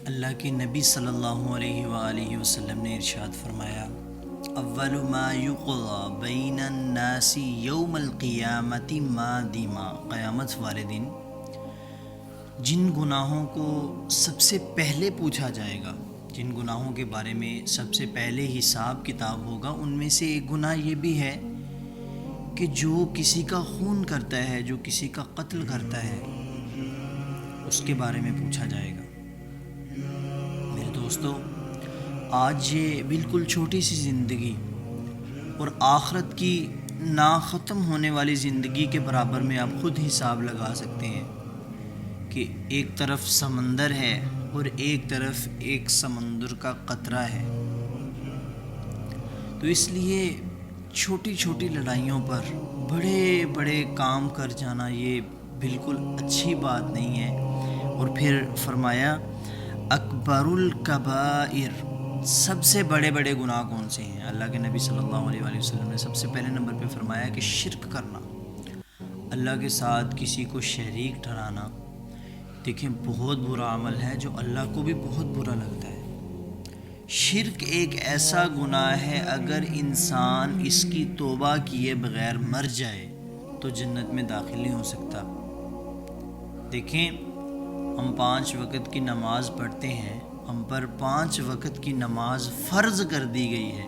اللہ کے نبی صلی اللہ علیہ وآلہ وسلم نے ارشاد فرمایا، اول ما یقضی بین الناس یوم القیامت ما دیما، قیامت والے دن جن گناہوں کو سب سے پہلے پوچھا جائے گا، جن گناہوں کے بارے میں سب سے پہلے حساب کتاب ہوگا، ان میں سے ایک گناہ یہ بھی ہے کہ جو کسی کا خون کرتا ہے، جو کسی کا قتل کرتا ہے، اس کے بارے میں پوچھا جائے گا۔ میرے دوستو، آج یہ بالکل چھوٹی سی زندگی اور آخرت کی ختم ہونے والی زندگی کے برابر میں آپ خود حساب لگا سکتے ہیں کہ ایک طرف سمندر ہے اور ایک طرف ایک سمندر کا قطرہ ہے۔ تو اس لیے چھوٹی چھوٹی لڑائیوں پر بڑے بڑے کام کر جانا یہ بالکل اچھی بات نہیں ہے۔ اور پھر فرمایا اکبر الکبائر، سب سے بڑے بڑے گناہ کون سے ہیں؟ اللہ کے نبی صلی اللہ علیہ وآلہ وسلم نے سب سے پہلے نمبر پہ فرمایا کہ شرک کرنا، اللہ کے ساتھ کسی کو شریک ٹھہرانا۔ دیکھیں، بہت برا عمل ہے جو اللہ کو بھی بہت برا لگتا ہے۔ شرک ایک ایسا گناہ ہے، اگر انسان اس کی توبہ کیے بغیر مر جائے تو جنت میں داخل نہیں ہو سکتا۔ دیکھیں، ہم 5 وقت کی نماز پڑھتے ہیں، ہم پر 5 وقت کی نماز فرض کر دی گئی ہے،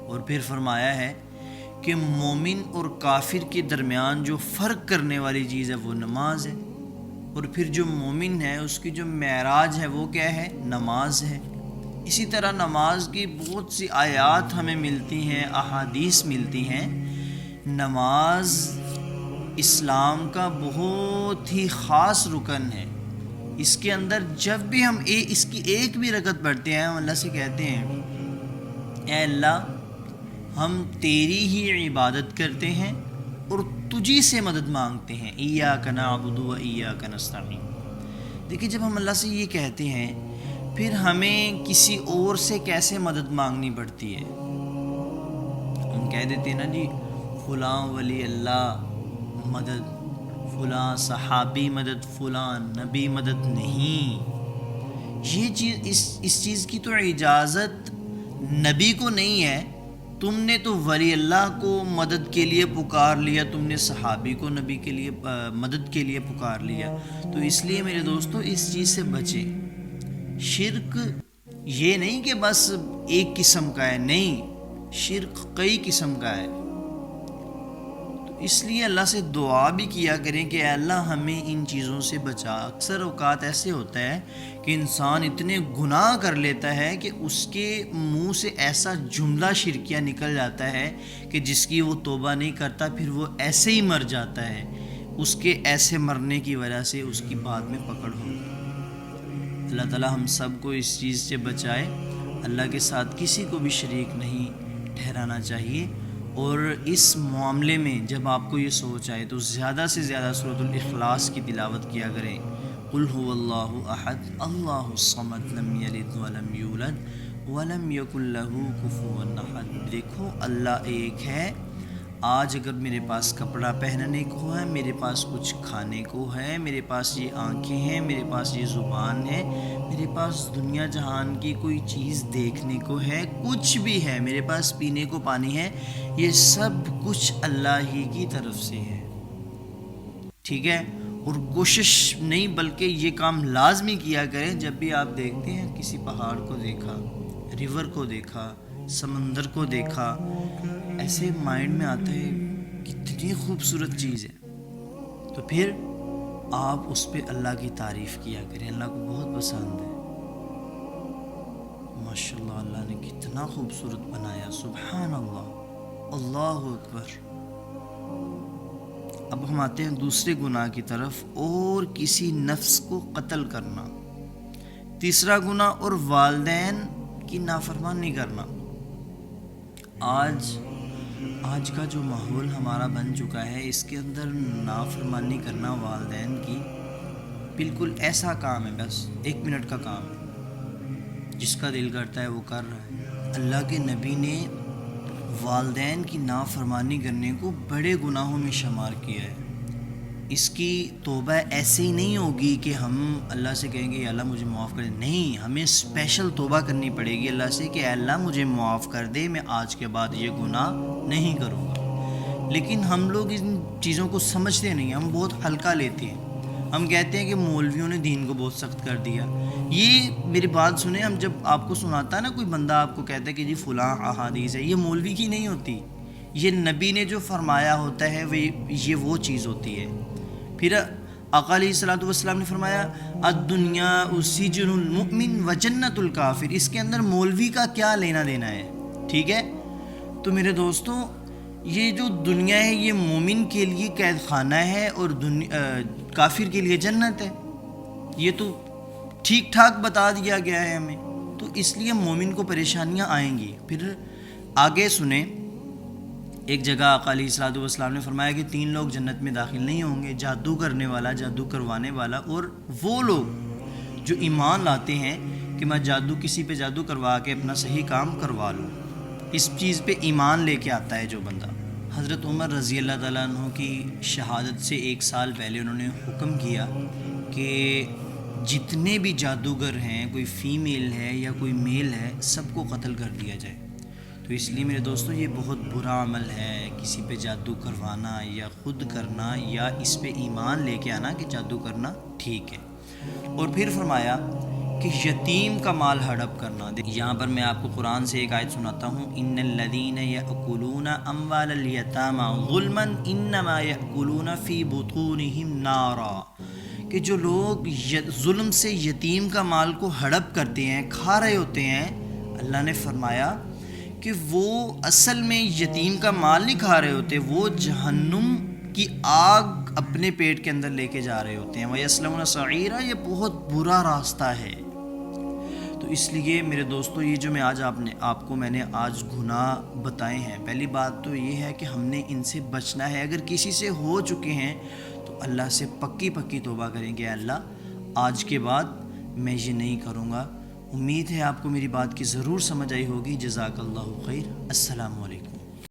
اور پھر فرمایا ہے کہ مومن اور کافر کے درمیان جو فرق کرنے والی چیز ہے وہ نماز ہے، اور پھر جو مومن ہے اس کی جو معراج ہے وہ کیا ہے؟ نماز ہے۔ اسی طرح نماز کی بہت سی آیات ہمیں ملتی ہیں، احادیث ملتی ہیں۔ نماز اسلام کا بہت ہی خاص رکن ہے۔ اس کے اندر جب بھی ہم اس کی ایک بھی رکعت پڑھتے ہیں، ہم اللہ سے کہتے ہیں، اے اللہ، ہم تیری ہی عبادت کرتے ہیں اور تجھی سے مدد مانگتے ہیں، ایاک نعبد و ایاک نستعین۔ دیکھیں، جب ہم اللہ سے یہ کہتے ہیں، پھر ہمیں کسی اور سے کیسے مدد مانگنی پڑتی ہے؟ ہم کہہ دیتے ہیں نا جی، فلاں ولی اللہ مدد، فلاں صحابی مدد، فلاں نبی مدد۔ نہیں، یہ چیز اس چیز کی تو اجازت نبی کو نہیں ہے۔ تم نے تو ولی اللہ کو مدد کے لیے پکار لیا، تم نے صحابی کو نبی کے لیے مدد کے لیے پکار لیا۔ تو اس لیے میرے دوستو، اس چیز سے بچیں۔ شرک یہ نہیں کہ بس ایک قسم کا ہے، نہیں، شرک کئی قسم کا ہے۔ تو اس لیے اللہ سے دعا بھی کیا کریں کہ اے اللہ ہمیں ان چیزوں سے بچا۔ اکثر اوقات ایسے ہوتا ہے کہ انسان اتنے گناہ کر لیتا ہے کہ اس کے منہ سے ایسا جملہ شرکیہ نکل جاتا ہے کہ جس کی وہ توبہ نہیں کرتا، پھر وہ ایسے ہی مر جاتا ہے۔ اس کے ایسے مرنے کی وجہ سے اس کی بعد میں پکڑ ہوگی۔ اللہ تعالی ہم سب کو اس چیز سے بچائے۔ اللہ کے ساتھ کسی کو بھی شریک نہیں ٹھہرانا چاہیے۔ اور اس معاملے میں جب آپ کو یہ سوچ آئے تو زیادہ سے زیادہ سورۃ الاخلاص کی تلاوت کیا کریں۔ قل هو اللہ احد اللہ الصمد لم یلد ولم یولد ولم یکن لہ کفوا احد۔ دیکھو، اللہ ایک ہے۔ آج اگر میرے پاس کپڑا پہننے کو ہے، میرے پاس کچھ کھانے کو ہے، میرے پاس یہ آنکھیں ہیں، میرے پاس یہ زبان ہے، میرے پاس دنیا جہان کی کوئی چیز دیکھنے کو ہے، کچھ بھی ہے، میرے پاس پینے کو پانی ہے، یہ سب کچھ اللہ ہی کی طرف سے ہے، ٹھیک ہے؟ اور کوشش نہیں بلکہ یہ کام لازمی کیا کریں، جب بھی آپ دیکھتے ہیں کسی پہاڑ کو دیکھا، ریور کو دیکھا، سمندر کو دیکھا، ایسے مائنڈ میں آتا ہے کتنی خوبصورت چیز ہے، تو پھر آپ اس پہ اللہ کی تعریف کیا کریں۔ اللہ کو بہت پسند ہے، ماشاءاللہ اللہ نے کتنا خوبصورت بنایا، سبحان اللہ، اللہ اکبر۔ اب ہم آتے ہیں دوسرے گناہ کی طرف، اور کسی نفس کو قتل کرنا۔ تیسرا گناہ، اور والدین کی نافرمانی کرنا۔ آج کا جو ماحول ہمارا بن چکا ہے، اس کے اندر نافرمانی کرنا والدین کی بالکل ایسا کام ہے، بس 1 منٹ کا کام ہے، جس کا دل کرتا ہے وہ کر رہا ہے۔ اللہ کے نبی نے والدین کی نافرمانی کرنے کو بڑے گناہوں میں شمار کیا ہے۔ اس کی توبہ ایسے ہی نہیں ہوگی کہ ہم اللہ سے کہیں گے یا اللہ مجھے معاف کر دے. نہیں، ہمیں اسپیشل توبہ کرنی پڑے گی اللہ سے کہ اے اللہ مجھے معاف کر دے، میں آج کے بعد یہ گناہ نہیں کروں گا. لیکن ہم لوگ ان چیزوں کو سمجھتے نہیں، ہم بہت ہلکا لیتے ہیں. ہم کہتے ہیں کہ مولویوں نے دین کو بہت سخت کر دیا. یہ میری بات سنیں، ہم جب آپ کو سناتا ہے نا کوئی بندہ آپ کو کہتا ہے کہ جی فلاں احادیث ہے، یہ مولوی کی نہیں ہوتی، یہ نبی نے جو فرمایا ہوتا ہے یہ وہ چیز ہوتی ہے. پھر آقا علیہ الصلوۃ والسلام نے فرمایا الدنیا سجن المؤمن و جنت الکافر. اس کے اندر مولوی کا کیا لینا دینا ہے؟ ٹھیک ہے. تو میرے دوستوں، یہ جو دنیا ہے یہ مومن کے لیے قید خانہ ہے اور کافر کے لیے جنت ہے. یہ تو ٹھیک ٹھاک بتا دیا گیا ہے ہمیں. تو اس لیے مومن کو پریشانیاں آئیں گی. پھر آگے سنیں، ایک جگہ آقا علیہ الصلوۃ والسلام نے فرمایا کہ 3 لوگ جنت میں داخل نہیں ہوں گے: جادو کرنے والا، جادو کروانے والا، اور وہ لوگ جو ایمان لاتے ہیں کہ میں کسی پہ جادو کروا کے اپنا صحیح کام کروا لوں. اس چیز پہ ایمان لے کے آتا ہے جو بندہ. حضرت عمر رضی اللہ تعالیٰ عنہ کی شہادت سے 1 سال پہلے انہوں نے حکم کیا کہ جتنے بھی جادوگر ہیں، کوئی فیمیل ہے یا کوئی میل ہے، سب کو قتل کر دیا جائے. تو اس لیے میرے دوستوں یہ بہت برا عمل ہے کسی پہ جادو کروانا یا خود کرنا یا اس پہ ایمان لے کے آنا کہ جادو کرنا ٹھیک ہے. اور پھر فرمایا کہ یتیم کا مال ہڑپ کرنا. یہاں پر میں آپ کو قرآن سے ایک آیت سناتا ہوں: ان الذین یأکلون اموال الیتامی ظلما انما یأکلون فی بطونہم نارا. کہ جو لوگ ظلم سے یتیم کا مال کو ہڑپ کرتے ہیں، کھا رہے ہوتے ہیں، اللہ نے فرمایا کہ وہ اصل میں یتیم کا مال نہیں کھا رہے ہوتے، وہ جہنم کی آگ اپنے پیٹ کے اندر لے کے جا رہے ہوتے ہیں. وَيَصْلَوْنَ سَعِيرًا. یہ بہت برا راستہ ہے. تو اس لیے میرے دوستو، یہ جو میں نے آج گناہ بتائے ہیں، پہلی بات تو یہ ہے کہ ہم نے ان سے بچنا ہے. اگر کسی سے ہو چکے ہیں تو اللہ سے پکی توبہ کریں کہ اللہ آج کے بعد میں یہ نہیں کروں گا. امید ہے آپ کو میری بات کی ضرور سمجھ آئی ہوگی. جزاک اللہ خیر. السلام علیکم.